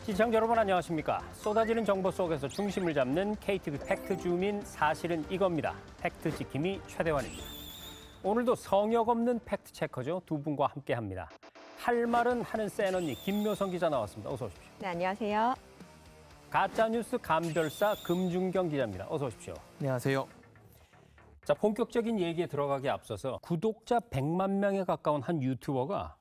시청자 여러분 안녕하십니까? 쏟아지는 정보 속에서 중심을 잡는 KTV 팩트 주민 사실은 이겁니다. 팩트 지킴이 최대환입니다. 오늘도 성역 없는 팩트 체커죠. 두 분과 함께합니다. 할 말은 하는 센 언니 김묘성 기자 나왔습니다. 어서 오십시오. 네, 안녕하세요. 가짜뉴스 감별사 금준경 기자입니다. 어서 오십시오. 안녕하세요. 자, 본격적인 얘기에 들어가기 앞서서 구독자 100만 명에 가까운 한 유튜버가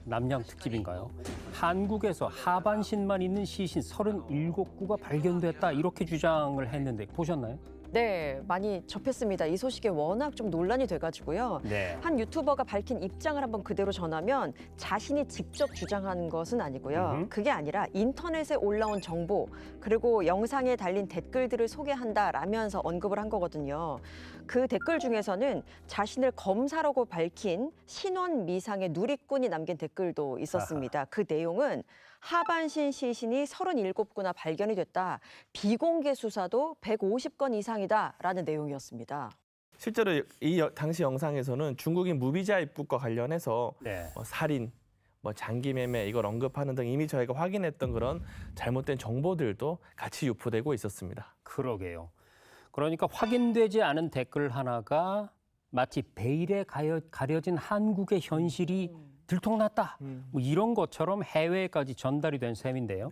남양 특집인가요? 한국에서 하반신만 있는 시신 37구가 발견됐다 이렇게 주장을 했는데 보셨나요? 네, 많이 접했습니다. 이 소식에 워낙 좀 논란이 돼가지고요. 네. 한 유튜버가 밝힌 입장을 한번 그대로 전하면 자신이 직접 주장한 것은 아니고요. 그게 아니라 인터넷에 올라온 정보 그리고 영상에 달린 댓글들을 소개한다라면서 언급을 한 거거든요. 그 댓글 중에서는 자신을 검사라고 밝힌 신원 미상의 누리꾼이 남긴 댓글도 있었습니다. 그 내용은 하반신 시신이 37구나 발견이 됐다. 비공개 수사도 150건 이상이다라는 내용이었습니다. 실제로 이 당시 영상에서는 중국인 무비자 입국과 관련해서 네. 살인, 장기 매매 이걸 언급하는 등 이미 저희가 확인했던 그런 잘못된 정보들도 같이 유포되고 있었습니다. 그러게요. 그러니까 확인되지 않은 댓글 하나가 마치 베일에 가려진 한국의 현실이 들통났다. 뭐 이런 것처럼 해외까지 전달이 된 셈인데요.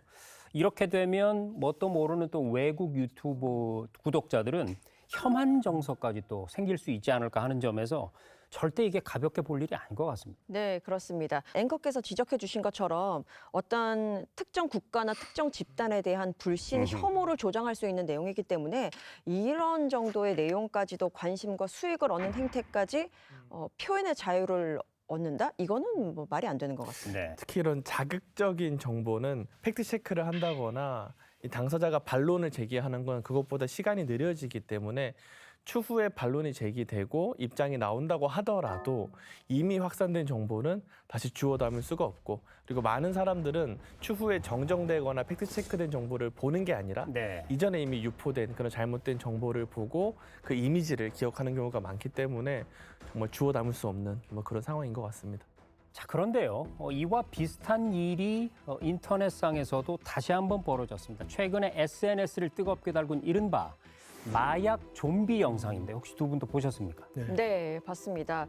이렇게 되면 뭣도 모르는 또 외국 유튜브 구독자들은 혐한 정서까지 또 생길 수 있지 않을까 하는 점에서 절대 이게 가볍게 볼 일이 아닌 것 같습니다. 네, 그렇습니다. 앵커께서 지적해 주신 것처럼 어떤 특정 국가나 특정 집단에 대한 불신, 혐오를 조장할 수 있는 내용이기 때문에 이런 정도의 내용까지도 관심과 수익을 얻는 행태까지 표현의 자유를 얻는다? 이거는 뭐 말이 안 되는 것 같습니다. 네. 특히 이런 자극적인 정보는 팩트 체크를 한다거나 이 당사자가 반론을 제기하는 건 그것보다 시간이 느려지기 때문에 추후에 반론이 제기되고 입장이 나온다고 하더라도 이미 확산된 정보는 다시 주워 담을 수가 없고, 그리고 많은 사람들은 추후에 정정되거나 팩트 체크된 정보를 보는 게 아니라 네. 이전에 이미 유포된 그런 잘못된 정보를 보고 그 이미지를 기억하는 경우가 많기 때문에 정말 주워 담을 수 없는 그런 상황인 것 같습니다. 자, 그런데요. 이와 비슷한 일이 인터넷상에서도 다시 한번 벌어졌습니다. 최근에 SNS를 뜨겁게 달군 이른바 마약 좀비 영상인데 혹시 두 분도 보셨습니까? 네, 봤습니다.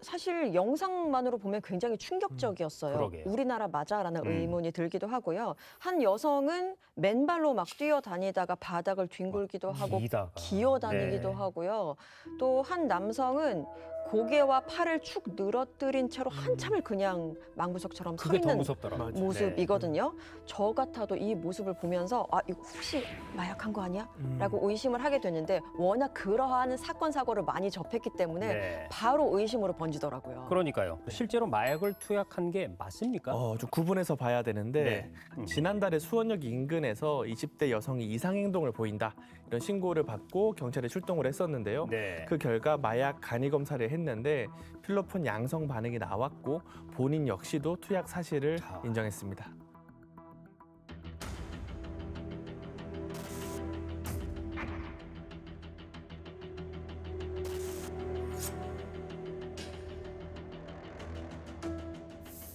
사실 영상만으로 보면 굉장히 충격적이었어요. 그러게요. 우리나라 맞아라는 의문이 들기도 하고요. 한 여성은 맨발로 막 뛰어다니다가 바닥을 뒹굴기도 하고 기다가. 기어다니기도 네. 하고요. 또 한 남성은 고개와 팔을 축 늘어뜨린 채로 한참을 그냥 망부석처럼 서 그게 더 있는 무섭더라고요. 모습이거든요. 저 같아도 이 모습을 보면서 이거 혹시 마약한 거 아니야? 라고 의심을 하게 됐는데 워낙 그러한 사건 사고를 많이 접했기 때문에 네. 바로 의심으로 번지더라고요. 그러니까요. 실제로 마약을 투약한 게 맞습니까? 좀 구분해서 봐야 되는데 지난달에 수원역 인근에서 20대 여성이 이상행동을 보인다 이런 신고를 받고 경찰에 출동을 했었는데요. 네. 그 결과 마약 간이 검사를 했는데 필로폰 양성 반응이 나왔고 본인 역시도 투약 사실을 인정했습니다.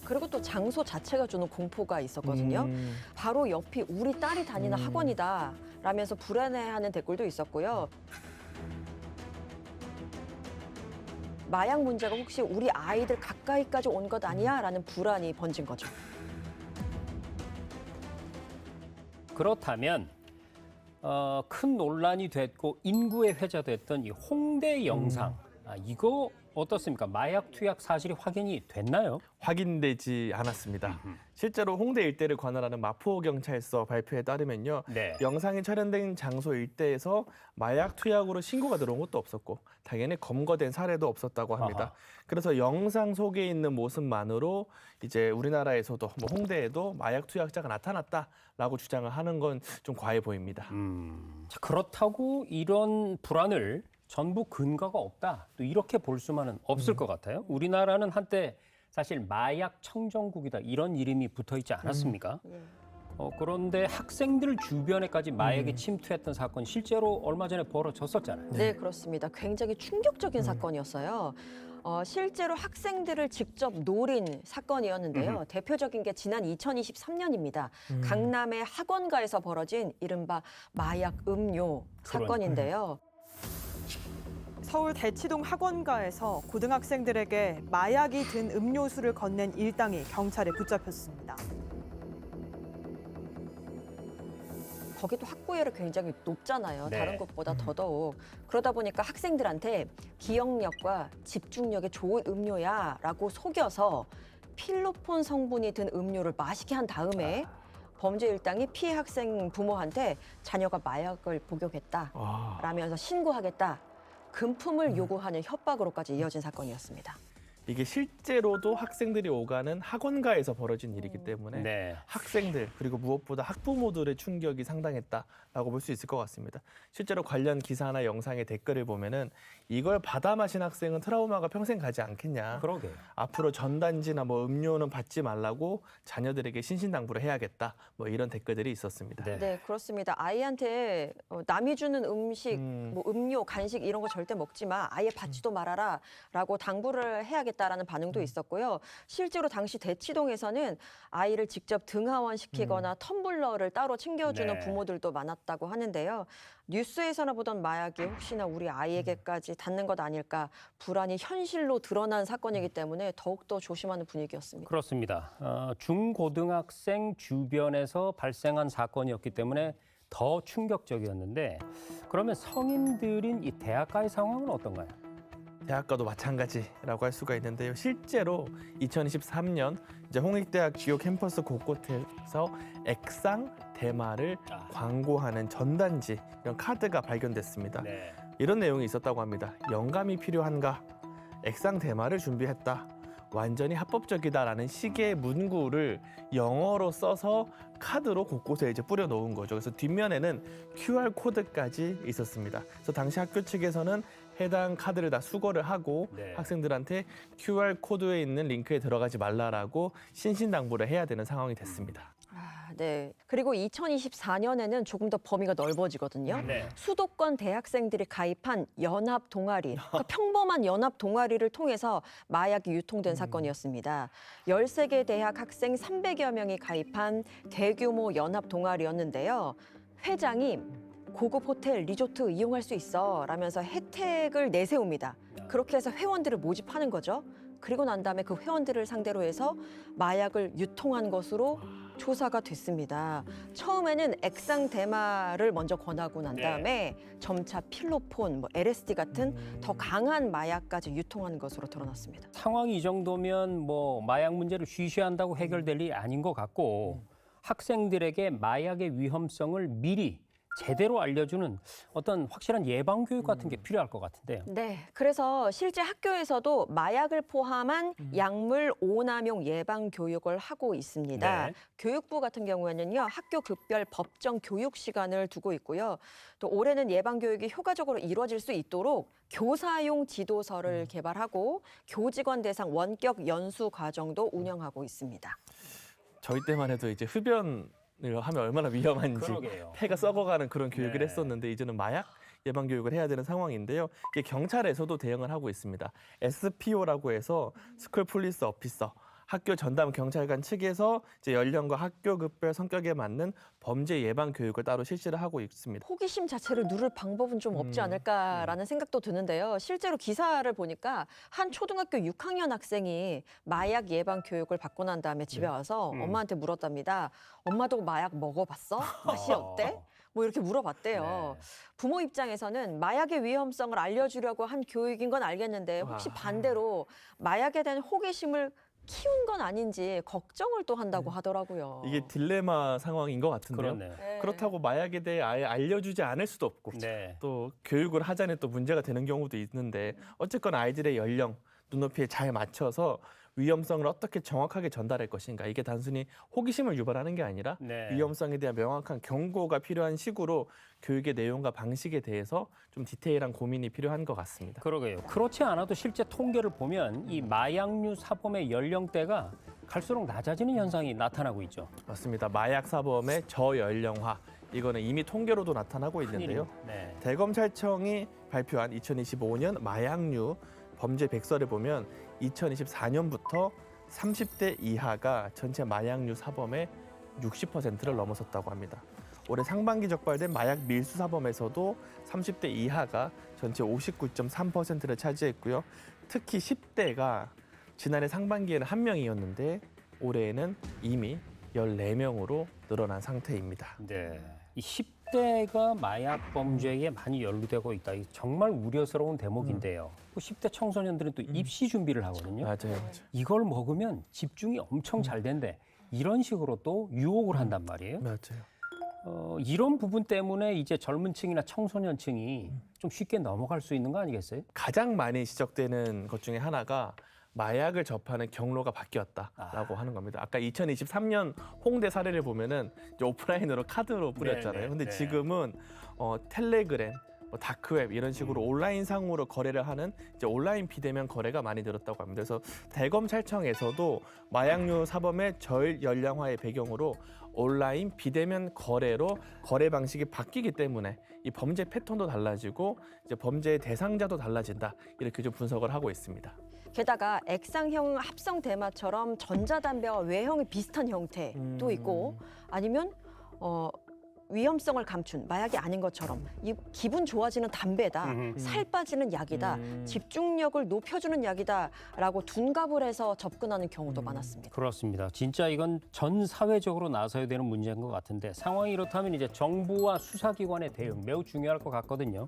그리고 또 장소 자체가 주는 공포가 있었거든요. 바로 옆이 우리 딸이 다니는 학원이다 라면서 불안해하는 댓글도 있었고요. 마약 문제가 혹시 우리 아이들 가까이까지 온 것 아니야? 라는 불안이 번진 거죠. 그렇다면 큰 논란이 됐고 인구에 회자됐던 이 홍대 영상 이거 어떻습니까? 마약 투약 사실이 확인이 됐나요? 확인되지 않았습니다. 실제로 홍대 일대를 관할하는 마포경찰서 발표에 따르면요. 네. 영상이 촬영된 장소 일대에서 마약 투약으로 신고가 들어온 것도 없었고 당연히 검거된 사례도 없었다고 합니다. 아하. 그래서 영상 속에 있는 모습만으로 이제 우리나라에서도 홍대에도 마약 투약자가 나타났다라고 주장을 하는 건 좀 과해 보입니다. 자, 그렇다고 이런 불안을 전부 근거가 없다. 또 이렇게 볼 수만은 없을 것 같아요. 우리나라는 한때 사실 마약 청정국이다 이런 이름이 붙어 있지 않았습니까? 그런데 학생들 주변에까지 마약에 침투했던 사건이 실제로 얼마 전에 벌어졌었잖아요. 네, 그렇습니다. 굉장히 충격적인 사건이었어요. 실제로 학생들을 직접 노린 사건이었는데요. 대표적인 게 지난 2023년입니다. 강남의 학원가에서 벌어진 이른바 마약 음료 사건인데요. 서울 대치동 학원가에서 고등학생들에게 마약이 든 음료수를 건넨 일당이 경찰에 붙잡혔습니다. 거기도 학구열이 굉장히 높잖아요. 네. 다른 곳보다 더더욱. 그러다 보니까 학생들한테 기억력과 집중력에 좋은 음료야라고 속여서 필로폰 성분이 든 음료를 마시게 한 다음에 범죄 일당이 피해 학생 부모한테 자녀가 마약을 복용했다라면서 신고하겠다. 금품을 요구하는 협박으로까지 이어진 사건이었습니다. 이게 실제로도 학생들이 오가는 학원가에서 벌어진 일이기 때문에 네. 학생들 그리고 무엇보다 학부모들의 충격이 상당했다라고 볼 수 있을 것 같습니다. 실제로 관련 기사나 영상의 댓글을 보면은 이걸 받아 마신 학생은 트라우마가 평생 가지 않겠냐. 그러게. 앞으로 전단지나 뭐 음료는 받지 말라고 자녀들에게 신신당부를 해야겠다. 뭐 이런 댓글들이 있었습니다. 네. 네, 그렇습니다. 아이한테 남이 주는 음식, 뭐 음료, 간식 이런 거 절대 먹지 마. 아예 받지도 말아라라고 당부를 해야겠다라는 반응도 있었고요. 실제로 당시 대치동에서는 아이를 직접 등하원시키거나 텀블러를 따로 챙겨주는 네. 부모들도 많았다고 하는데요. 뉴스에서나 보던 마약이 혹시나 우리 아이에게까지 닿는 것 아닐까 불안이 현실로 드러난 사건이기 때문에 더욱더 조심하는 분위기였습니다. 그렇습니다. 중고등학생 주변에서 발생한 사건이었기 때문에 더 충격적이었는데 그러면 성인들인 이 대학가의 상황은 어떤가요? 대학가도 마찬가지라고 할 수가 있는데요. 실제로 2023년 이제 홍익대학 주요 캠퍼스 곳곳에서 액상 대마를 광고하는 전단지 이런 카드가 발견됐습니다. 네. 이런 내용이 있었다고 합니다. 영감이 필요한가? 액상 대마를 준비했다. 완전히 합법적이다라는 식의 문구를 영어로 써서 카드로 곳곳에 이제 뿌려 놓은 거죠. 그래서 뒷면에는 QR 코드까지 있었습니다. 그래서 당시 학교 측에서는 해당 카드를 다 수거를 하고 네. 학생들한테 QR 코드에 있는 링크에 들어가지 말라라고 신신당부를 해야 되는 상황이 됐습니다. 네. 그리고 2024년에는 조금 더 범위가 넓어지거든요. 네. 수도권 대학생들이 가입한 연합 동아리, 그러니까 평범한 연합 동아리를 통해서 마약이 유통된 사건이었습니다. 13개 대학 학생 300여 명이 가입한 대규모 연합 동아리였는데요. 회장이 고급 호텔, 리조트 이용할 수 있어 라면서 혜택을 내세웁니다. 그렇게 해서 회원들을 모집하는 거죠. 그리고 난 다음에 그 회원들을 상대로 해서 마약을 유통한 것으로 조사가 됐습니다. 처음에는 액상 대마를 먼저 권하고 난 다음에 점차 필로폰, 뭐 LSD 같은 더 강한 마약까지 유통하는 것으로 드러났습니다. 상황이 이 정도면 뭐 마약 문제를 쉬쉬한다고 해결될 일이 아닌 것 같고 학생들에게 마약의 위험성을 미리 제대로 알려주는 어떤 확실한 예방 교육 같은 게 필요할 것 같은데요. 네, 그래서 실제 학교에서도 마약을 포함한 약물 오남용 예방 교육을 하고 있습니다. 네. 교육부 같은 경우에는요, 학교 급별 법정 교육 시간을 두고 있고요. 또 올해는 예방 교육이 효과적으로 이루어질 수 있도록 교사용 지도서를 개발하고 교직원 대상 원격 연수 과정도 운영하고 있습니다. 저희 때만 해도 이제 흡연을 하면 얼마나 위험한지 그러게요. 폐가 썩어가는 그런 교육을 네. 했었는데 이제는 마약 예방 교육을 해야 되는 상황인데요. 이게 경찰에서도 대응을 하고 있습니다. SPO라고 해서 스쿨 폴리스 오피서 학교 전담 경찰관 측에서 이제 연령과 학교 급별 성격에 맞는 범죄 예방 교육을 따로 실시를 하고 있습니다. 호기심 자체를 누를 방법은 좀 없지 않을까라는 생각도 드는데요. 실제로 기사를 보니까 한 초등학교 6학년 학생이 마약 예방 교육을 받고 난 다음에 집에 와서 엄마한테 물었답니다. 엄마도 마약 먹어봤어? 맛이 어때? 뭐 이렇게 물어봤대요. 네. 부모 입장에서는 마약의 위험성을 알려주려고 한 교육인 건 알겠는데 혹시 반대로 마약에 대한 호기심을 키운 건 아닌지 걱정을 또 한다고 하더라고요. 이게 딜레마 상황인 것 같은데요. 그렇네요. 네. 그렇다고 마약에 대해 아예 알려주지 않을 수도 없고 네. 또 교육을 하자니 또 문제가 되는 경우도 있는데 어쨌건 아이들의 연령, 눈높이에 잘 맞춰서 위험성을 어떻게 정확하게 전달할 것인가. 이게 단순히 호기심을 유발하는 게 아니라 네. 위험성에 대한 명확한 경고가 필요한 식으로 교육의 내용과 방식에 대해서 좀 디테일한 고민이 필요한 것 같습니다. 그러게요. 그렇지 않아도 실제 통계를 보면 이 마약류 사범의 연령대가 갈수록 낮아지는 현상이 나타나고 있죠. 맞습니다. 마약 사범의 저연령화. 이거는 이미 통계로도 나타나고 있는데요. 네. 대검찰청이 발표한 2025년 마약류 범죄 백서를 보면 2024년부터 30대 이하가 전체 마약류 사범의 60%를 넘어섰다고 합니다. 올해 상반기 적발된 마약 밀수 사범에서도 30대 이하가 전체 59.3%를 차지했고요. 특히 10대가 지난해 상반기에는 1명이었는데 올해에는 이미 14명으로 늘어난 상태입니다. 네. 이 10대가 마약 범죄에 많이 연루되고 있다. 이 정말 우려스러운 대목인데요. 그 10대 청소년들은 또 입시 준비를 하거든요. 맞아요. 이걸 먹으면 집중이 엄청 잘 된대. 이런 식으로 또 유혹을 한단 말이에요. 맞아요. 이런 부분 때문에 이제 젊은 층이나 청소년층이 좀 쉽게 넘어갈 수 있는 거 아니겠어요? 가장 많이 지적되는 것 중에 하나가 마약을 접하는 경로가 바뀌었다라고 하는 겁니다. 아까 2023년 홍대 사례를 보면은 이제 오프라인으로 카드로 뿌렸잖아요. 네, 근데 네. 지금은 텔레그램, 다크웹 이런 식으로 온라인 상으로 거래를 하는 이제 온라인 비대면 거래가 많이 늘었다고 합니다. 그래서 대검찰청에서도 마약류 사범의 저연령화의 배경으로 온라인 비대면 거래로 거래 방식이 바뀌기 때문에 이 범죄 패턴도 달라지고 이제 범죄의 대상자도 달라진다 이렇게 좀 분석을 하고 있습니다. 게다가 액상형 합성 대마처럼 전자담배와 외형이 비슷한 형태도 있고 아니면 위험성을 감춘 마약이 아닌 것처럼 이 기분 좋아지는 담배다, 살 빠지는 약이다, 집중력을 높여주는 약이다라고 둔갑을 해서 접근하는 경우도 많았습니다. 그렇습니다. 진짜 이건 전 사회적으로 나서야 되는 문제인 것 같은데 상황이 이렇다면 이제 정부와 수사기관의 대응 매우 중요할 것 같거든요.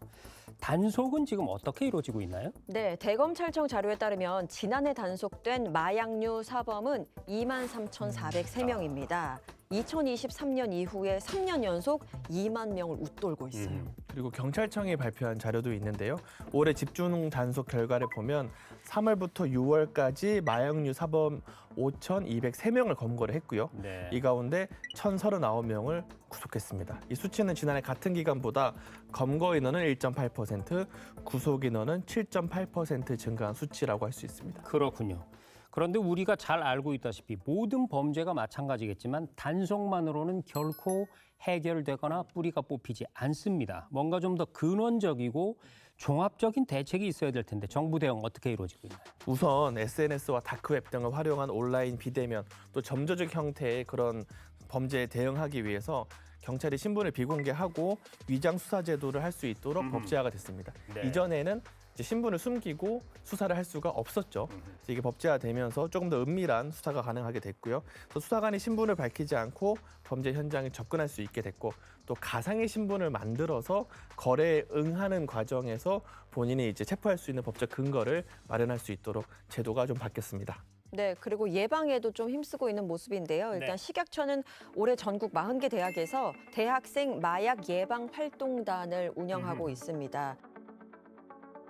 단속은 지금 어떻게 이루어지고 있나요? 네, 대검찰청 자료에 따르면 지난해 단속된 마약류 사범은 23,403명입니다. 2023년 이후에 3년 연속 2만 명을 웃돌고 있어요. 그리고 경찰청이 발표한 자료도 있는데요. 올해 집중 단속 결과를 보면 3월부터 6월까지 마약류 사범 5,203명을 검거를 했고요. 네. 이 가운데 1,039명을 구속했습니다. 이 수치는 지난해 같은 기간보다 검거 인원은 1.8%, 구속 인원은 7.8% 증가한 수치라고 할 수 있습니다. 그렇군요. 그런데 우리가 잘 알고 있다시피 모든 범죄가 마찬가지겠지만 단속만으로는 결코 해결되거나 뿌리가 뽑히지 않습니다. 뭔가 좀 더 근원적이고 종합적인 대책이 있어야 될 텐데 정부 대응 어떻게 이루어지고 있나요? 우선 SNS와 다크웹 등을 활용한 온라인 비대면 또 점조적 형태의 그런 범죄에 대응하기 위해서 경찰이 신분을 비공개하고 위장 수사 제도를 할 수 있도록 법제화가 됐습니다. 네. 이전에는 이제 신분을 숨기고 수사를 할 수가 없었죠. 그래서 이게 법제화되면서 조금 더 은밀한 수사가 가능하게 됐고요. 또 수사관이 신분을 밝히지 않고 범죄 현장에 접근할 수 있게 됐고 또 가상의 신분을 만들어서 거래에 응하는 과정에서 본인이 이제 체포할 수 있는 법적 근거를 마련할 수 있도록 제도가 좀 바뀌었습니다. 네, 그리고 예방에도 좀 힘쓰고 있는 모습인데요. 일단 네. 식약처는 올해 전국 40개 대학에서 대학생 마약 예방 활동단을 운영하고 있습니다.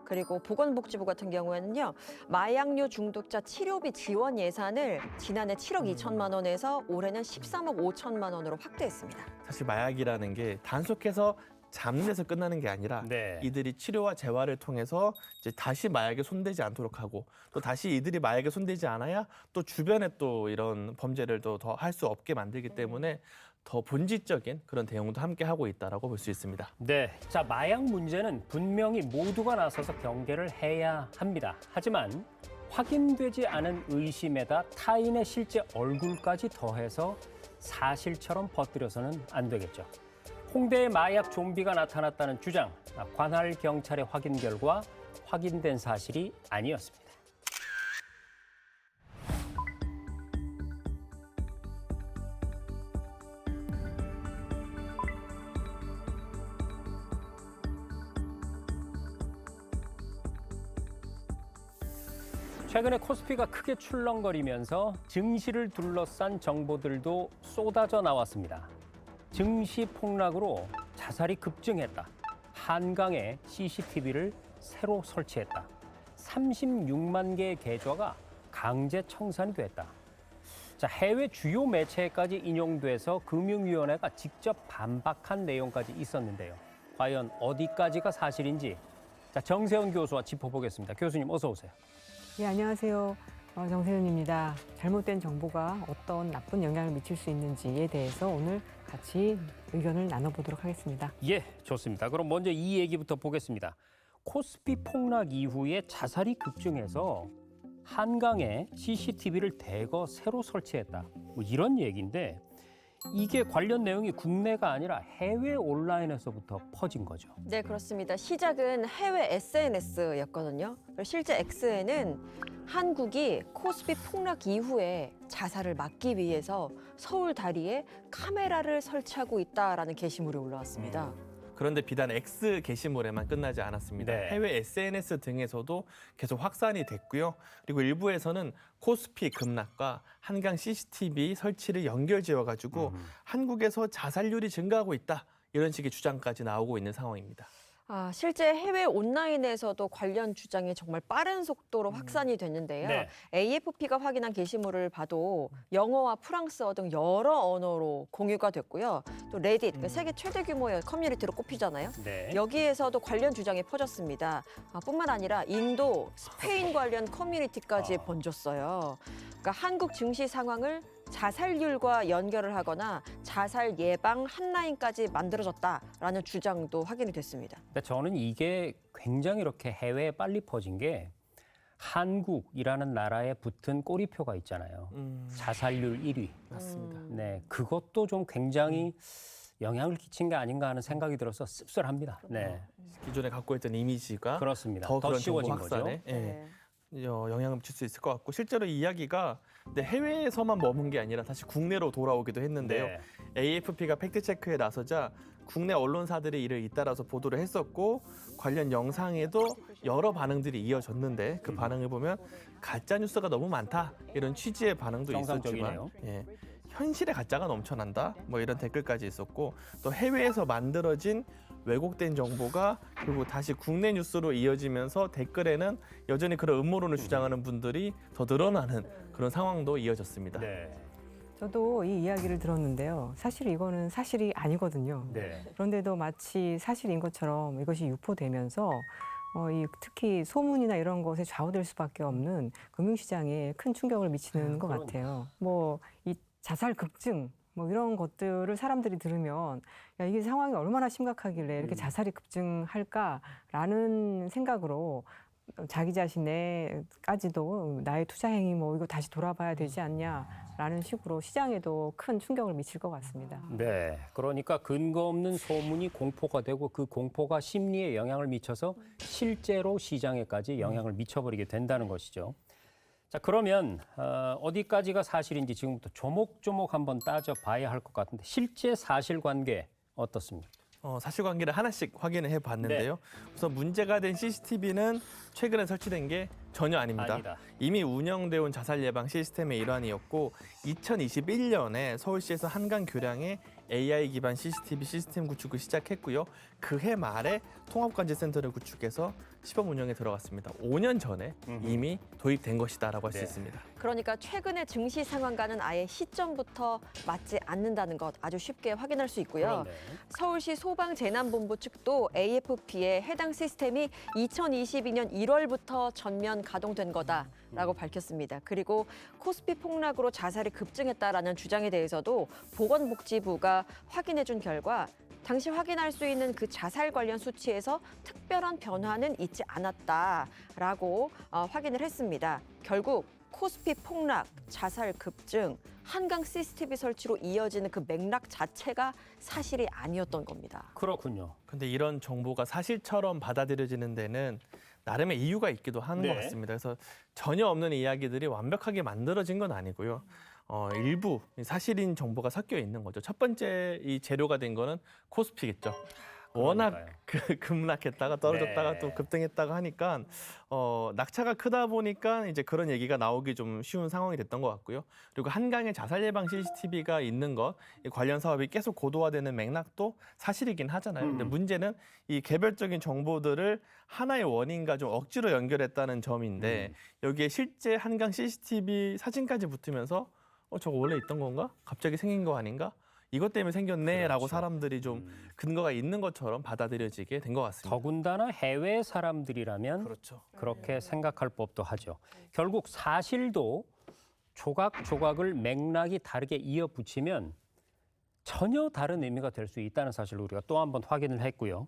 그리고 보건복지부 같은 경우에는요. 마약류 중독자 치료비 지원 예산을 지난해 7억 2천만 원에서 올해는 13억 5천만 원으로 확대했습니다. 사실 마약이라는 게 단속해서 잡는 데서 끝나는 게 아니라 네. 이들이 치료와 재활을 통해서 이제 다시 마약에 손대지 않도록 하고 또 다시 이들이 마약에 손대지 않아야 또 주변에 또 이런 범죄를 더 할 수 없게 만들기 때문에 더 본질적인 그런 대응도 함께 하고 있다라고 볼 수 있습니다. 네, 자 마약 문제는 분명히 모두가 나서서 경계를 해야 합니다. 하지만 확인되지 않은 의심에다 타인의 실제 얼굴까지 더해서 사실처럼 퍼뜨려서는 안 되겠죠. 홍대에 마약 좀비가 나타났다는 주장, 관할 경찰의 확인 결과 확인된 사실이 아니었습니다. 최근에 코스피가 크게 출렁거리면서 증시를 둘러싼 정보들도 쏟아져 나왔습니다. 증시 폭락으로 자살이 급증했다. 한강에 CCTV를 새로 설치했다. 36만 개의 계좌가 강제 청산이 됐다. 자, 해외 주요 매체까지 인용돼서 금융위원회가 직접 반박한 내용까지 있었는데요. 과연 어디까지가 사실인지 자, 정세훈 교수와 짚어보겠습니다. 교수님 어서 오세요. 네, 안녕하세요. 정세윤입니다. 잘못된 정보가 어떤 나쁜 영향을 미칠 수 있는지에 대해서 오늘 같이 의견을 나눠보도록 하겠습니다. 예, 좋습니다. 그럼 먼저 이 얘기부터 보겠습니다. 코스피 폭락 이후에 자살이 급증해서 한강에 CCTV를 대거 새로 설치했다. 뭐 이런 얘기인데 이게 관련 내용이 국내가 아니라 해외 온라인에서부터 퍼진 거죠. 네, 그렇습니다. 시작은 해외 SNS였거든요. 실제 X에는 한국이 코스피 폭락 이후에 자살을 막기 위해서 서울 다리에 카메라를 설치하고 있다라는 게시물이 올라왔습니다. 그런데 비단 X 게시물에만 끝나지 않았습니다. 네. 해외 SNS 등에서도 계속 확산이 됐고요. 그리고 일부에서는 코스피 급락과 한강 CCTV 설치를 연결지어가지고 한국에서 자살률이 증가하고 있다. 이런 식의 주장까지 나오고 있는 상황입니다. 실제 해외 온라인에서도 관련 주장이 정말 빠른 속도로 확산이 됐는데요. 네. AFP가 확인한 게시물을 봐도 영어와 프랑스어 등 여러 언어로 공유가 됐고요. 또 레딧, 그러니까 세계 최대 규모의 커뮤니티로 꼽히잖아요. 네. 여기에서도 관련 주장이 퍼졌습니다. 뿐만 아니라 인도, 스페인 관련 커뮤니티까지 번졌어요. 그러니까 한국 증시 상황을 자살률과 연결을 하거나 자살 예방 핫라인까지 만들어졌다라는 주장도 확인이 됐습니다. 근데 저는 이게 굉장히 이렇게 해외에 빨리 퍼진 게 한국이라는 나라에 붙은 꼬리표가 있잖아요. 자살률 1위. 맞습니다. 네, 그것도 좀 굉장히 영향을 끼친 게 아닌가 하는 생각이 들어서 씁쓸합니다. 네, 기존에 갖고 있던 이미지가 그렇습니다. 더 그런 정보 씌워진 거죠. 확산에 영향을 미칠 수 있을 것 같고 실제로 이 이야기가 근데 해외에서만 머문 게 아니라 다시 국내로 돌아오기도 했는데요. 네. AFP가 팩트체크에 나서자 국내 언론사들이 이를 잇따라서 보도를 했었고 관련 영상에도 여러 반응들이 이어졌는데 그 반응을 보면 가짜 뉴스가 너무 많다 이런 취지의 반응도 있었지만 정상적이네요. 현실의 가짜가 넘쳐난다 뭐 이런 댓글까지 있었고 또 해외에서 만들어진 왜곡된 정보가 그리고 다시 국내 뉴스로 이어지면서 댓글에는 여전히 그런 음모론을 주장하는 분들이 더 늘어나는 그런 상황도 이어졌습니다. 네. 저도 이 이야기를 들었는데요. 사실 이거는 사실이 아니거든요. 네. 그런데도 마치 사실인 것처럼 이것이 유포되면서 특히 소문이나 이런 것에 좌우될 수밖에 없는 금융시장에 큰 충격을 미치는 것 같아요. 이 자살 급증 이런 것들을 사람들이 들으면 야, 이게 상황이 얼마나 심각하길래 이렇게 자살이 급증할까라는 생각으로 자기 자신에까지도 나의 투자 행위 이거 다시 돌아봐야 되지 않냐라는 식으로 시장에도 큰 충격을 미칠 것 같습니다. 네, 그러니까 근거 없는 소문이 공포가 되고 그 공포가 심리에 영향을 미쳐서 실제로 시장에까지 영향을 미쳐버리게 된다는 것이죠. 자, 그러면 어디까지가 사실인지 지금부터 조목조목 한번 따져봐야 할 것 같은데 실제 사실관계 어떻습니까? 사실관계를 하나씩 확인을 해봤는데요. 우선 문제가 된 CCTV는 최근에 설치된 게 전혀 아닙니다. 아니다. 이미 운영되어 온 자살 예방 시스템의 일환이었고 2021년에 서울시에서 한강 교량에 AI 기반 CCTV 시스템 구축을 시작했고요. 그해 말에 통합관제센터를 구축해서 시범 운영에 들어갔습니다. 5년 전에 이미 도입된 것이다라고 할 수 네. 있습니다. 그러니까 최근의 증시 상황과는 아예 시점부터 맞지 않는다는 것 아주 쉽게 확인할 수 있고요. 그런데. 서울시 소방재난본부 측도 AFP에 해당 시스템이 2022년 1월부터 전면 가동된 거다라고 밝혔습니다. 그리고 코스피 폭락으로 자살이 급증했다라는 주장에 대해서도 보건복지부가 확인해준 결과 당시 확인할 수 있는 그 자살 관련 수치에서 특별한 변화는 있지 않았다라고 확인을 했습니다. 결국 코스피 폭락, 자살 급증, 한강 CCTV 설치로 이어지는 그 맥락 자체가 사실이 아니었던 겁니다. 그렇군요. 근데 이런 정보가 사실처럼 받아들여지는 데는 나름의 이유가 있기도 하는 네. 것 같습니다. 그래서 전혀 없는 이야기들이 완벽하게 만들어진 건 아니고요. 일부 사실인 정보가 섞여 있는 거죠. 첫 번째 이 재료가 된 거는 코스피겠죠. 워낙 급락했다가 떨어졌다가 네. 또 급등했다가 하니까 낙차가 크다 보니까 이제 그런 얘기가 나오기 좀 쉬운 상황이 됐던 것 같고요. 그리고 한강에 자살 예방 CCTV가 있는 것, 이 관련 사업이 계속 고도화되는 맥락도 사실이긴 하잖아요. 근데 문제는 이 개별적인 정보들을 하나의 원인과 좀 억지로 연결했다는 점인데 여기에 실제 한강 CCTV 사진까지 붙으면서 저거 원래 있던 건가? 갑자기 생긴 거 아닌가? 이것 때문에 생겼네라고 그렇죠. 사람들이 좀 근거가 있는 것처럼 받아들여지게 된 것 같습니다. 더군다나 해외 사람들이라면 그렇죠. 그렇게 생각할 법도 하죠. 결국 사실도 조각조각을 맥락이 다르게 이어붙이면 전혀 다른 의미가 될 수 있다는 사실을 우리가 또 한 번 확인을 했고요.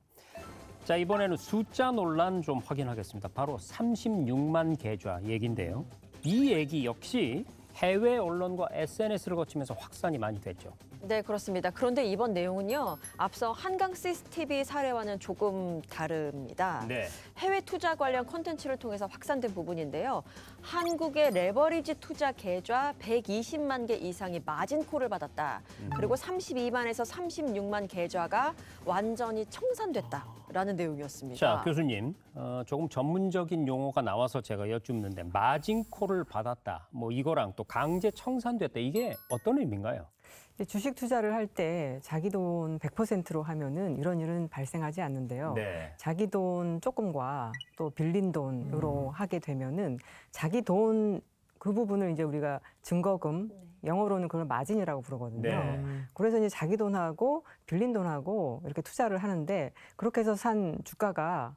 자, 이번에는 숫자 논란 좀 확인하겠습니다. 바로 36만 계좌 얘기인데요. 이 얘기 역시 해외 언론과 SNS를 거치면서 확산이 많이 됐죠. 네, 그렇습니다. 그런데 이번 내용은요, 앞서 한강 CCTV 사례와는 조금 다릅니다. 네. 해외 투자 관련 콘텐츠를 통해서 확산된 부분인데요. 한국의 레버리지 투자 계좌 120만 개 이상이 마진콜을 받았다. 그리고 32만에서 36만 계좌가 완전히 청산됐다라는 내용이었습니다. 자, 교수님, 조금 전문적인 용어가 나와서 제가 여쭙는데 마진콜을 받았다. 뭐 이거랑 또 강제 청산됐다. 이게 어떤 의미인가요? 주식 투자를 할 때 자기 돈 100%로 하면은 이런 일은 발생하지 않는데요. 네. 자기 돈 조금과 또 빌린 돈으로 하게 되면은 자기 돈 그 부분을 이제 우리가 증거금, 영어로는 그걸 마진이라고 부르거든요. 네. 그래서 이제 자기 돈하고 빌린 돈하고 이렇게 투자를 하는데 그렇게 해서 산 주가가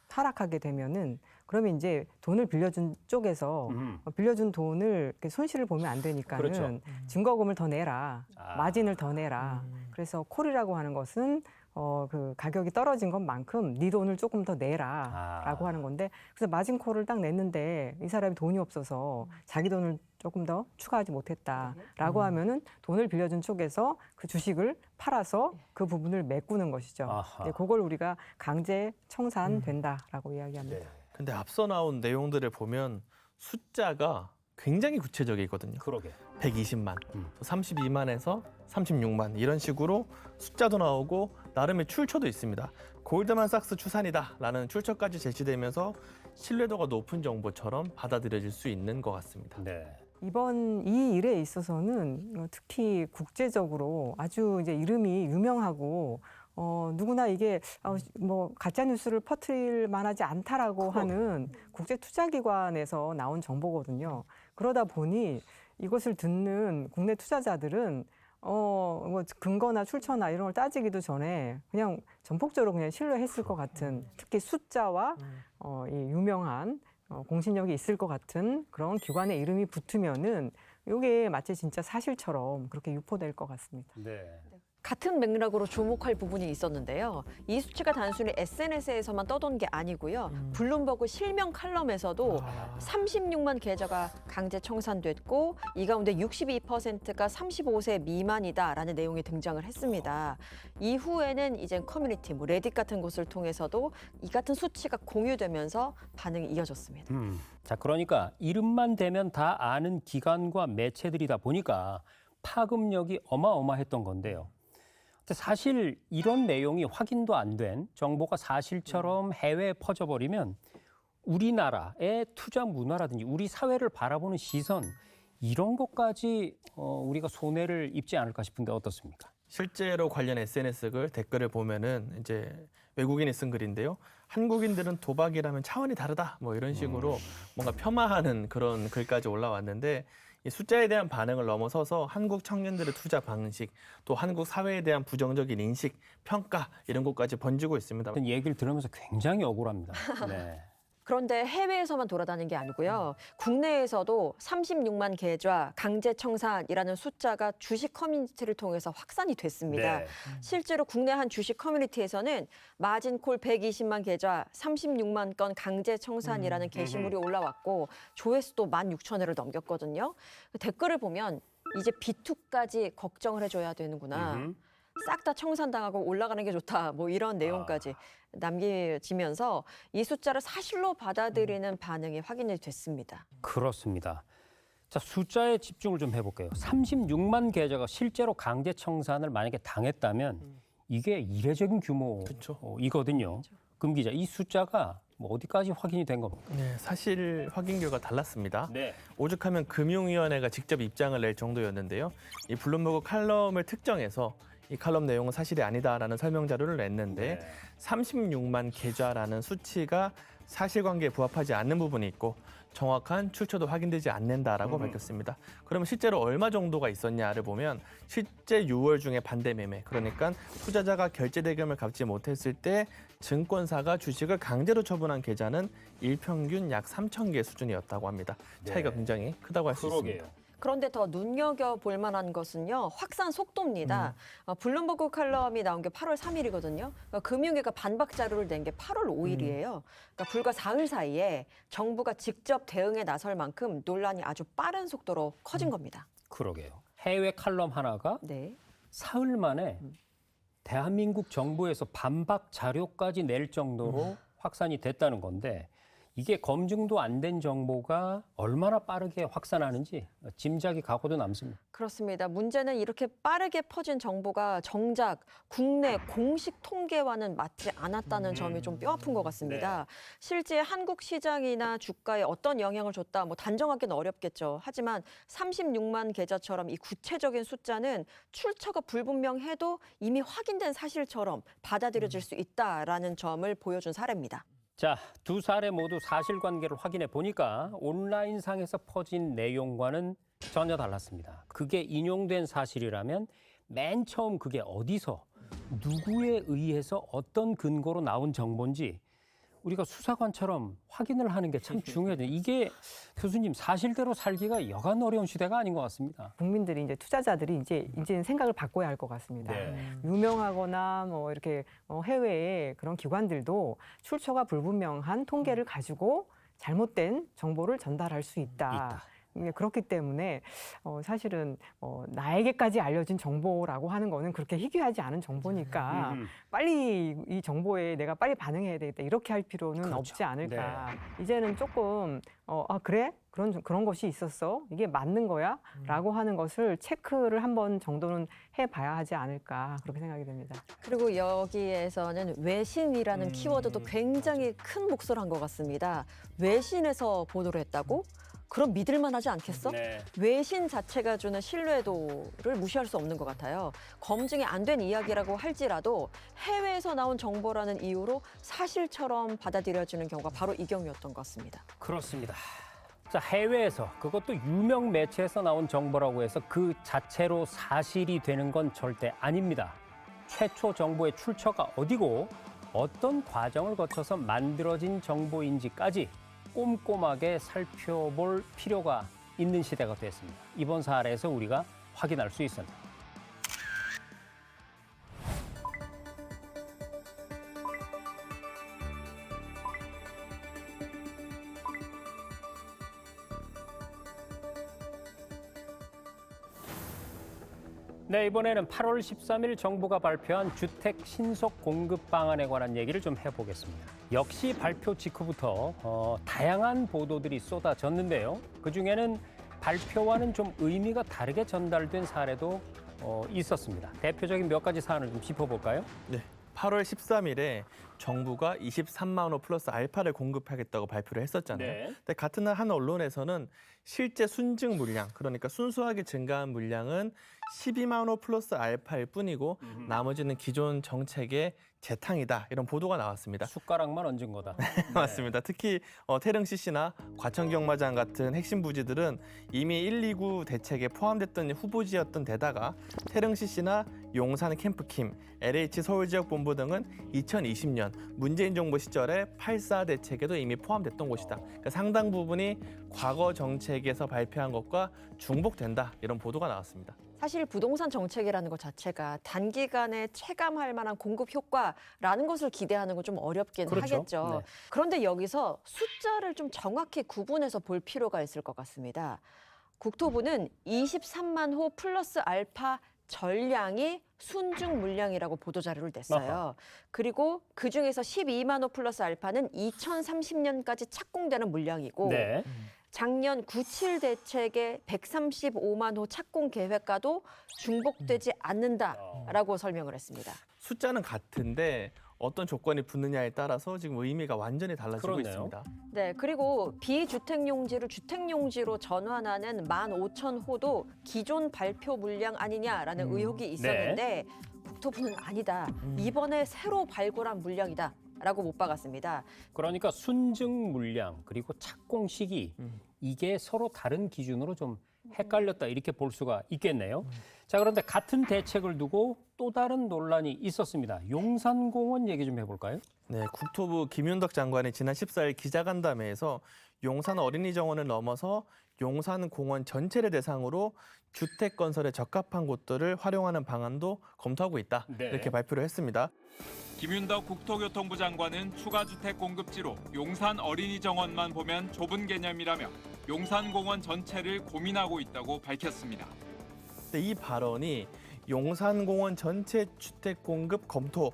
하락하게 되면은 그러면 이제 돈을 빌려준 쪽에서 빌려준 돈을 이렇게 손실을 보면 안 되니까는 그렇죠. 증거금을 더 내라, 아. 마진을 더 내라. 그래서 콜이라고 하는 것은 그 가격이 떨어진 것만큼 네 돈을 조금 더 내라라고 하는 건데 그래서 마진 콜을 딱 냈는데 이 사람이 돈이 없어서 자기 돈을 조금 더 추가하지 못했다라고 하면은 돈을 빌려준 쪽에서 그 주식을 팔아서 그 부분을 메꾸는 것이죠. 아하. 네, 그걸 우리가 강제 청산된다라고 이야기합니다. 근데 앞서 나온 내용들을 보면 숫자가 굉장히 구체적이거든요. 그러게. 120만, 또 32만에서 36만 이런 식으로 숫자도 나오고 나름의 출처도 있습니다. 골드만삭스 추산이다라는 출처까지 제시되면서 신뢰도가 높은 정보처럼 받아들여질 수 있는 것 같습니다. 네. 이번 이 일에 있어서는 특히 국제적으로 아주 이제 이름이 유명하고 누구나 이게 뭐 가짜 뉴스를 퍼뜨릴 만하지 않다라고 하는 국제 투자기관에서 나온 정보거든요. 그러다 보니 이것을 듣는 국내 투자자들은 뭐 근거나 출처나 이런 걸 따지기도 전에 그냥 전폭적으로 그냥 신뢰했을 것 같은 특히 숫자와 이 유명한 공신력이 있을 것 같은 그런 기관의 이름이 붙으면은 이게 마치 진짜 사실처럼 그렇게 유포될 것 같습니다. 네. 같은 맥락으로 주목할 부분이 있었는데요. 이 수치가 단순히 SNS에서만 떠돈 게 아니고요. 블룸버그 실명 칼럼에서도 36만 계좌가 강제 청산됐고 이 가운데 62%가 35세 미만이다라는 내용이 등장을 했습니다. 이후에는 이제 커뮤니티, 뭐 레딧 같은 곳을 통해서도 이 같은 수치가 공유되면서 반응이 이어졌습니다. 자, 그러니까 이름만 대면 다 아는 기관과 매체들이다 보니까 파급력이 어마어마했던 건데요. 근데 사실 이런 내용이 확인도 안 된 정보가 사실처럼 해외에 퍼져버리면 우리나라의 투자 문화라든지 우리 사회를 바라보는 시선 이런 것까지 우리가 손해를 입지 않을까 싶은데 어떻습니까? 실제로 관련 SNS 글 댓글을 보면은 이제 외국인이 쓴 글인데요. 한국인들은 도박이라면 차원이 다르다. 뭐 이런 식으로 뭔가 폄하하는 그런 글까지 올라왔는데 이 숫자에 대한 반응을 넘어서서 한국 청년들의 투자 방식, 또 한국 사회에 대한 부정적인 인식, 평가 이런 것까지 번지고 있습니다. 어떤 얘기를 들으면서 굉장히 억울합니다. 네. 그런데 해외에서만 돌아다니는 게 아니고요. 국내에서도 36만 계좌 강제 청산이라는 숫자가 주식 커뮤니티를 통해서 확산이 됐습니다. 네. 실제로 국내 한 주식 커뮤니티에서는 마진콜 120만 계좌 36만 건 강제 청산이라는 게시물이 올라왔고 조회수도 16,000회를 넘겼거든요. 댓글을 보면 이제 B2까지 걱정을 해줘야 되는구나. 싹 다 청산당하고 올라가는 게 좋다. 뭐 이런 내용까지 남겨지면서 이 숫자를 사실로 받아들이는 반응이 확인이 됐습니다. 그렇습니다. 자, 숫자에 집중을 좀 해볼게요. 36만 계좌가 실제로 강제 청산을 만약에 당했다면 이게 이례적인 규모이거든요. 금 기자, 이 숫자가 뭐 어디까지 확인이 된 겁니까? 네, 사실 확인 결과 달랐습니다. 네. 오죽하면 금융위원회가 직접 입장을 낼 정도였는데요. 이 블룸버그 칼럼을 특정해서 이 칼럼 내용은 사실이 아니다라는 설명 자료를 냈는데 36만 계좌라는 수치가 사실관계에 부합하지 않는 부분이 있고 정확한 출처도 확인되지 않는다라고 밝혔습니다. 그러면 실제로 얼마 정도가 있었냐를 보면 실제 6월 중에 반대 매매, 그러니까 투자자가 결제 대금을 갚지 못했을 때 증권사가 주식을 강제로 처분한 계좌는 일평균 약 3,000개 수준이었다고 합니다. 차이가 굉장히 크다고 할 수 있습니다. 그런데 더 눈여겨볼 만한 것은요. 확산 속도입니다. 블룸버그 칼럼이 나온 게 8월 3일이거든요. 그러니까 금융위가 반박 자료를 낸 게 8월 5일이에요. 그러니까 불과 사흘 사이에 정부가 직접 대응에 나설 만큼 논란이 아주 빠른 속도로 커진 겁니다. 그러게요. 해외 칼럼 하나가 네. 사흘 만에 대한민국 정부에서 반박 자료까지 낼 정도로 확산이 됐다는 건데 이게 검증도 안 된 정보가 얼마나 빠르게 확산하는지 짐작이 가고도 남습니다. 그렇습니다. 문제는 이렇게 빠르게 퍼진 정보가 정작 국내 공식 통계와는 맞지 않았다는 점이 좀 뼈아픈 것 같습니다. 실제 한국 시장이나 주가에 어떤 영향을 줬다, 뭐 단정하기는 어렵겠죠. 하지만 36만 계좌처럼 이 구체적인 숫자는 출처가 불분명해도 이미 확인된 사실처럼 받아들여질 수 있다라는 점을 보여준 사례입니다. 자, 두 사례 모두 사실관계를 확인해 보니까 온라인상에서 퍼진 내용과는 전혀 달랐습니다. 그게 인용된 사실이라면 맨 처음 그게 어디서 누구에 의해서 어떤 근거로 나온 정보인지 우리가 수사관처럼 확인을 하는 게 참 중요해요. 이게 교수님 사실대로 살기가 여간 어려운 시대가 아닌 것 같습니다. 국민들이 이제 투자자들이 이제는 생각을 바꿔야 할 것 같습니다. 네. 유명하거나 뭐 이렇게 해외의 그런 기관들도 출처가 불분명한 통계를 가지고 잘못된 정보를 전달할 수 있다. 그렇기 때문에 사실은 나에게까지 알려진 정보라고 하는 거는 그렇게 희귀하지 않은 정보니까 빨리 이 정보에 내가 빨리 반응해야 되겠다 이렇게 할 필요는 그렇죠. 없지 않을까. 이제는 조금 그래? 그런 것이 있었어? 이게 맞는 거야? 라고 하는 것을 체크를 한 번 정도는 해봐야 하지 않을까 그렇게 생각이 됩니다. 그리고 여기에서는 외신이라는 키워드도 굉장히 큰 몫을 한 것 같습니다. 외신에서 보도를 했다고? 그럼 믿을만하지 않겠어? 네. 외신 자체가 주는 신뢰도를 무시할 수 없는 것 같아요. 검증이 안 된 이야기라고 할지라도 해외에서 나온 정보라는 이유로 사실처럼 받아들여지는 경우가 바로 이 경우였던 것 같습니다. 그렇습니다. 자, 해외에서 그것도 유명 매체에서 나온 정보라고 해서 그 자체로 사실이 되는 건 절대 아닙니다. 최초 정보의 출처가 어디고 어떤 과정을 거쳐서 만들어진 정보인지까지 꼼꼼하게 살펴볼 필요가 있는 시대가 됐습니다. 이번 사례에서 우리가 확인할 수 있습니다. 네, 이번에는 8월 13일 정부가 발표한 주택 신속 공급 방안에 관한 얘기를 좀 해보겠습니다. 역시 발표 직후부터 다양한 보도들이 쏟아졌는데요. 그중에는 발표와는 좀 의미가 다르게 전달된 사례도 있었습니다. 대표적인 몇 가지 사안을 좀 짚어볼까요? 네. 8월 13일에 정부가 23만 호 플러스 알파를 공급하겠다고 발표를 했었잖아요. 네. 근데 같은 날 한 언론에서는 실제 순증 물량, 그러니까 순수하게 증가한 물량은 12만 호 플러스 알파일 뿐이고 나머지는 기존 정책의 재탕이다. 이런 보도가 나왔습니다. 숟가락만 얹은 거다. 맞습니다. 특히 태릉 CC나 과천경마장 같은 핵심 부지들은 이미 129 대책에 포함됐던 후보지였던 데다가 태릉 CC나 용산 캠프킴, LH 서울지역본부 등은 2020년 문재인 정부 시절에 84 대책에도 이미 포함됐던 곳이다. 그러니까 상당 부분이 과거 정책에서 발표한 것과 중복된다. 이런 보도가 나왔습니다. 사실 부동산 정책이라는 것 자체가 단기간에 체감할 만한 공급 효과라는 것을 기대하는 건 좀 어렵긴 그렇죠. 하겠죠. 네. 그런데 여기서 숫자를 좀 정확히 구분해서 볼 필요가 있을 것 같습니다. 국토부는 23만 호 플러스 알파 전량이 순증 물량이라고 보도자료를 냈어요. 아하. 그리고 그중에서 12만 호 플러스 알파는 2030년까지 착공되는 물량이고 네. 작년 97 대책의 135만 호 착공 계획과도 중복되지 않는다라고 설명을 했습니다. 숫자는 같은데 어떤 조건이 붙느냐에 따라서 지금 의미가 완전히 달라지고 그렇네요. 있습니다. 네, 그리고 비주택용지를 주택용지로 전환하는 15,000호도 기존 발표 물량 아니냐라는 의혹이 있었는데 국토부는 아니다. 이번에 새로 발굴한 물량이다. 라고 못 박았습니다. 그러니까 순증 물량 그리고 착공 시기 이게 서로 다른 기준으로 좀 헷갈렸다 이렇게 볼 수가 있겠네요. 자, 그런데 같은 대책을 두고 또 다른 논란이 있었습니다. 용산공원 얘기 좀 해볼까요? 네, 국토부 김윤덕 장관이 지난 14일 기자간담회에서 용산 어린이 정원을 넘어서 용산 공원 전체를 대상으로 주택 건설에 적합한 곳들을 활용하는 방안도 검토하고 있다. 네. 이렇게 발표를 했습니다. 김윤덕 국토교통부 장관은 추가 주택 공급지로 용산 어린이 정원만 보면 좁은 개념이라며 용산공원 전체를 고민하고 있다고 밝혔습니다. 근데 이 발언이 용산공원 전체 주택 공급 검토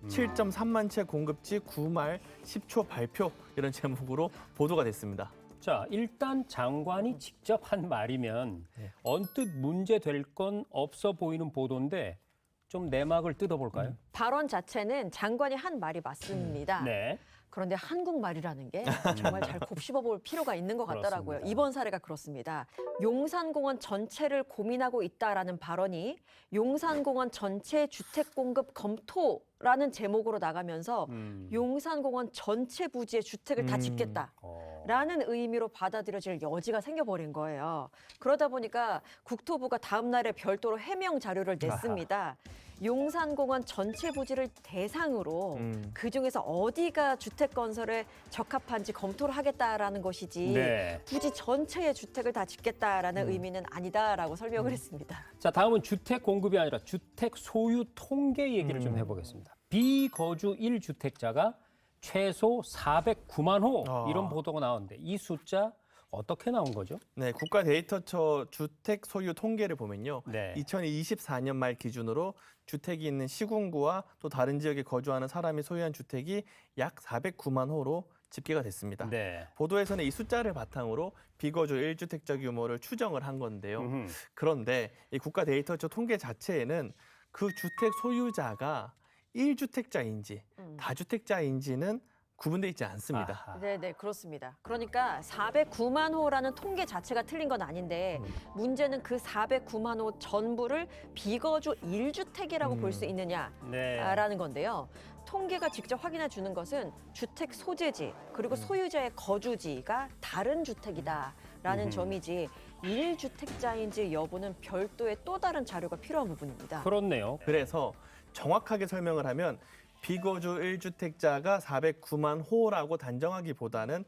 7.3만 채 공급지 9말 10초 발표 이런 제목으로 보도가 됐습니다. 자, 일단 장관이 직접 한 말이면 언뜻 문제 될 건 없어 보이는 보도인데 좀 내막을 뜯어볼까요? 발언 자체는 장관이 한 말이 맞습니다. 네. 그런데 한국말이라는 게 정말 잘 곱씹어볼 필요가 있는 것 같더라고요. 그렇습니다. 이번 사례가 그렇습니다. 용산공원 전체를 고민하고 있다라는 발언이 용산공원 전체 주택 공급 검토라는 제목으로 나가면서 용산공원 전체 부지에 주택을 다 짓겠다. 라는 의미로 받아들여질 여지가 생겨버린 거예요. 그러다 보니까 국토부가 다음 날에 별도로 해명 자료를 냈습니다. 용산공원 전체 부지를 대상으로 그중에서 어디가 주택 건설에 적합한지 검토를 하겠다라는 것이지 네. 부지 전체의 주택을 다 짓겠다라는 의미는 아니다라고 설명을 했습니다. 자, 다음은 주택 공급이 아니라 주택 소유 통계 얘기를 좀 해보겠습니다. 비거주 1주택자가 최소 409만 호 이런 보도가 나오는데 이 숫자 어떻게 나온 거죠? 네, 국가데이터처 주택 소유 통계를 보면요. 네. 2024년 말 기준으로 주택이 있는 시군구와 또 다른 지역에 거주하는 사람이 소유한 주택이 약 409만 호로 집계가 됐습니다. 네. 보도에서는 이 숫자를 바탕으로 비거주 1주택자 규모를 추정을 한 건데요. 그런데 이 국가데이터처 통계 자체에는 그 주택 소유자가 1주택자인지 다주택자인지는 구분돼 있지 않습니다. 아하. 네, 그렇습니다. 그러니까 409만 호라는 통계 자체가 틀린 건 아닌데 문제는 그 409만 호 전부를 비거주 1주택이라고 볼 수 있느냐라는 네. 건데요. 통계가 직접 확인해 주는 것은 주택 소재지 그리고 소유자의 거주지가 다른 주택이다라는 점이지 1주택자인지 여부는 별도의 또 다른 자료가 필요한 부분입니다. 그렇네요. 그래서 정확하게 설명을 하면 비거주 1주택자가 409만 호라고 단정하기보다는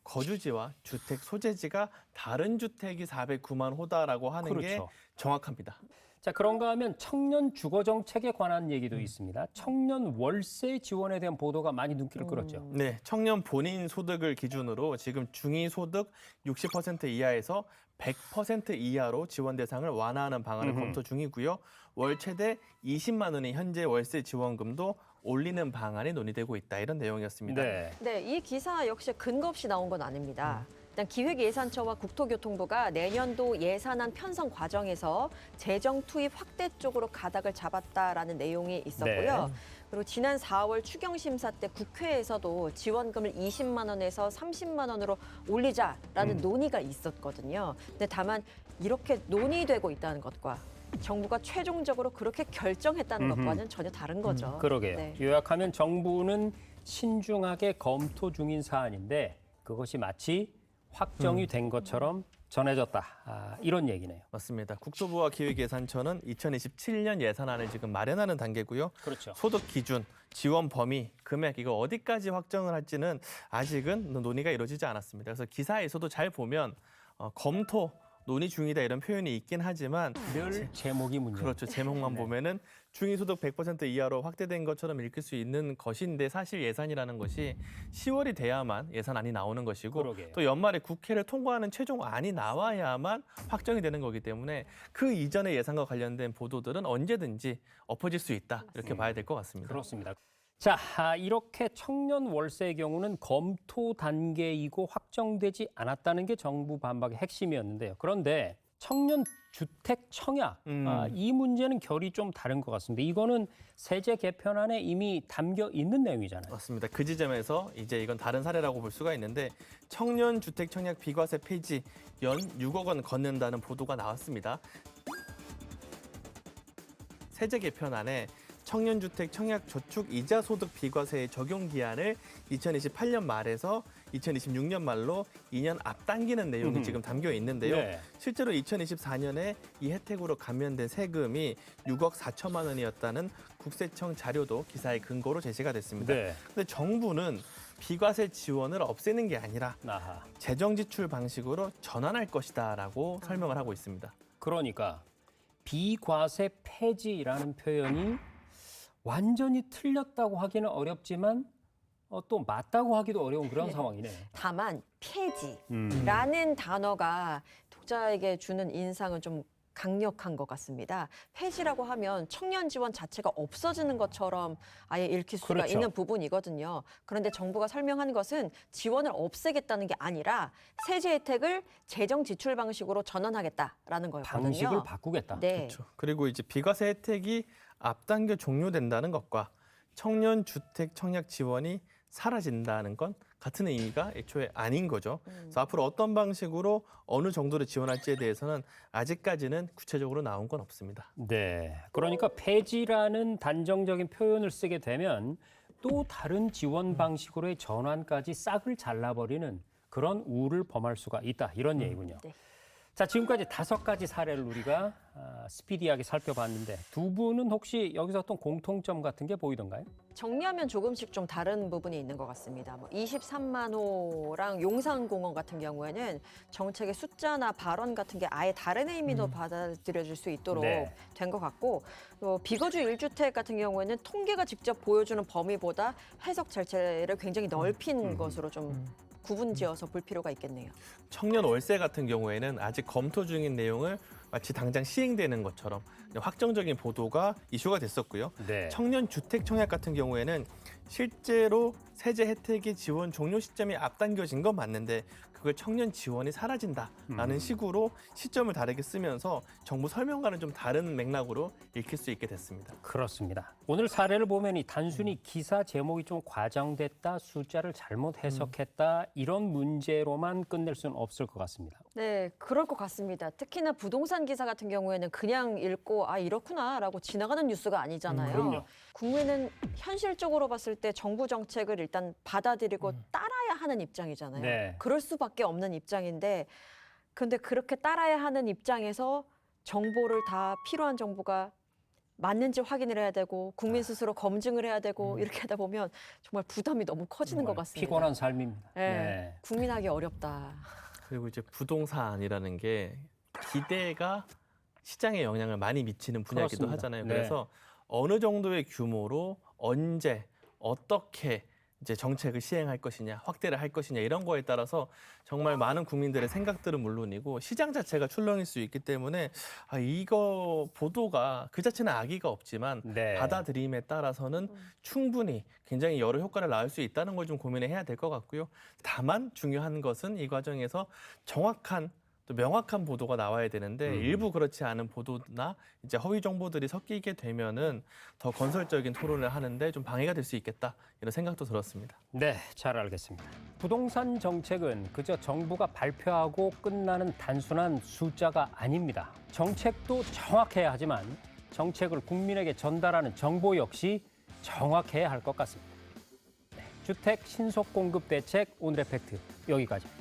거주지와 주택 소재지가 다른 주택이 409만 호다라고 하는 게 그렇죠. 정확합니다. 자, 그런가 하면 청년 주거 정책에 관한 얘기도 있습니다. 청년 월세 지원에 대한 보도가 많이 눈길을 끌었죠. 네, 청년 본인 소득을 기준으로 지금 중위소득 60% 이하에서 100% 이하로 지원 대상을 완화하는 방안을 검토 중이고요. 월 최대 20만 원의 현재 월세 지원금도 올리는 방안이 논의되고 있다. 이런 내용이었습니다. 네. 이 기사 역시 근거 없이 나온 건 아닙니다. 일단 기획예산처와 국토교통부가 내년도 예산안 편성 과정에서 재정 투입 확대 쪽으로 가닥을 잡았다라는 내용이 있었고요. 네. 그리고 지난 4월 추경심사 때 국회에서도 지원금을 20만 원에서 30만 원으로 올리자라는 논의가 있었거든요. 근데 다만 이렇게 논의되고 있다는 것과 정부가 최종적으로 그렇게 결정했다는 것과는 전혀 다른 거죠. 그러게요. 네. 요약하면 정부는 신중하게 검토 중인 사안인데 그것이 마치 확정이 된 것처럼 전해졌다. 이런 얘기네요. 맞습니다. 국토부와 기획예산처는 2027년 예산안을 지금 마련하는 단계고요. 그렇죠. 소득 기준, 지원 범위, 금액 이거 어디까지 확정을 할지는 아직은 논의가 이루어지지 않았습니다. 그래서 기사에서도 잘 보면 검토, 논의 중이다 이런 표현이 있긴 하지만 늘 제목이 문제. 그렇죠. 제목만 네. 보면은 중위소득 100% 이하로 확대된 것처럼 읽힐 수 있는 것인데 사실 예산이라는 것이 10월이 돼야만 예산안이 나오는 것이고 그러게요. 또 연말에 국회를 통과하는 최종안이 나와야만 확정이 되는 거기 때문에 그 이전의 예산과 관련된 보도들은 언제든지 엎어질 수 있다. 이렇게 봐야 될 것 같습니다. 그렇습니다. 자, 이렇게 청년 월세의 경우는 검토 단계이고 확정되지 않았다는 게 정부 반박의 핵심이었는데요. 그런데 청년 주택 청약, 이 문제는 결이 좀 다른 것 같습니다. 이거는 세제 개편안에 이미 담겨 있는 내용이잖아요. 맞습니다. 그 지점에서 이제 이건 다른 사례라고 볼 수가 있는데 청년 주택 청약 비과세 폐지 연 6억 원 걷는다는 보도가 나왔습니다. 세제 개편안에 청년주택 청약 저축 이자 소득 비과세의 적용 기한을 2028년 말에서 2026년 말로 2년 앞당기는 내용이 지금 담겨 있는데요. 네. 실제로 2024년에 이 혜택으로 감면된 세금이 6억 4천만 원이었다는 국세청 자료도 기사의 근거로 제시가 됐습니다. 네. 근데 정부는 비과세 지원을 없애는 게 아니라 아하. 재정 지출 방식으로 전환할 것이다라고 설명을 하고 있습니다. 그러니까 비과세 폐지라는 표현이 완전히 틀렸다고 하기는 어렵지만 또 맞다고 하기도 어려운 그런 상황이네. 다만 폐지라는 단어가 독자에게 주는 인상은 좀 강력한 것 같습니다. 폐지라고 하면 청년 지원 자체가 없어지는 것처럼 아예 읽힐 수가 그렇죠. 있는 부분이거든요. 그런데 정부가 설명한 것은 지원을 없애겠다는 게 아니라 세제 혜택을 재정 지출 방식으로 전환하겠다라는 거였거든요. 방식을 바꾸겠다. 네. 그렇죠. 그리고 이제 비과세 혜택이 앞당겨 종료된다는 것과 청년 주택 청약 지원이 사라진다는 건 같은 의미가 애초에 아닌 거죠. 그래서 앞으로 어떤 방식으로 어느 정도로 지원할지에 대해서는 아직까지는 구체적으로 나온 건 없습니다. 네. 그러니까 폐지라는 단정적인 표현을 쓰게 되면 또 다른 지원 방식으로의 전환까지 싹을 잘라버리는 그런 우를 범할 수가 있다. 이런 얘기군요. 네. 자, 지금까지 5가지 사례를 우리가 스피디하게 살펴봤는데 두 분은 혹시 여기서 어떤 공통점 같은 게 보이던가요? 정리하면 조금씩 좀 다른 부분이 있는 것 같습니다. 23만 호랑 용산공원 같은 경우에는 정책의 숫자나 발언 같은 게 아예 다른 의미로 받아들여질 수 있도록 네. 된 것 같고 또 비거주 1주택 같은 경우에는 통계가 직접 보여주는 범위보다 해석 자체를 굉장히 넓힌 것으로 좀 구분지어서 볼 필요가 있겠네요. 청년 월세 같은 경우에는 아직 검토 중인 내용을 마치 당장 시행되는 것처럼 확정적인 보도가 이슈가 됐었고요. 네. 청년 주택 청약 같은 경우에는 실제로 세제 혜택이 지원 종료 시점이 앞당겨진 건 맞는데 그걸 청년 지원이 사라진다라는 식으로 시점을 다르게 쓰면서 정부 설명과는 좀 다른 맥락으로 읽힐 수 있게 됐습니다. 그렇습니다. 오늘 사례를 보면 이 단순히 기사 제목이 좀 과장됐다, 숫자를 잘못 해석했다 이런 문제로만 끝낼 수는 없을 것 같습니다. 네, 그럴 것 같습니다. 특히나 부동산 기사 같은 경우에는 그냥 읽고 아 이렇구나라고 지나가는 뉴스가 아니잖아요. 그럼요. 국민은 현실적으로 봤을 때 정부 정책을 일단 받아들이고 따라야 하는 입장이잖아요. 네. 그럴 수밖에 없는 입장인데 근데 그렇게 따라야 하는 입장에서 정보를 다 필요한 정보가 맞는지 확인을 해야 되고 국민 스스로 검증을 해야 되고 이렇게 하다 보면 정말 부담이 너무 커지는 것 같습니다. 피곤한 삶입니다. 네, 네. 국민하기 어렵다. 그리고 이제 부동산이라는 게 기대가 시장에 영향을 많이 미치는 분야이기도 그렇습니다. 하잖아요. 네. 그래서 어느 정도의 규모로 언제 어떻게 이제 정책을 시행할 것이냐, 확대를 할 것이냐 이런 거에 따라서 정말 많은 국민들의 생각들은 물론이고 시장 자체가 출렁일 수 있기 때문에 이거 보도가 그 자체는 악의가 없지만 네. 받아들임에 따라서는 충분히 굉장히 여러 효과를 낳을 수 있다는 걸 좀 고민을 해야 될 것 같고요. 다만 중요한 것은 이 과정에서 정확한 또 명확한 보도가 나와야 되는데 일부 그렇지 않은 보도나 이제 허위 정보들이 섞이게 되면은 더 건설적인 토론을 하는데 좀 방해가 될 수 있겠다 이런 생각도 들었습니다. 네, 잘 알겠습니다. 부동산 정책은 그저 정부가 발표하고 끝나는 단순한 숫자가 아닙니다. 정책도 정확해야 하지만 정책을 국민에게 전달하는 정보 역시 정확해야 할 것 같습니다. 네, 주택 신속 공급 대책 오늘의 팩트 여기까지입니다.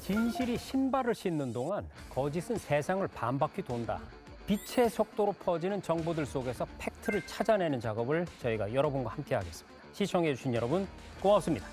진실이 신발을 신는 동안 거짓은 세상을 반바퀴 돈다. 빛의 속도로 퍼지는 정보들 속에서 팩트를 찾아내는 작업을 저희가 여러분과 함께 하겠습니다. 시청해주신 여러분 고맙습니다.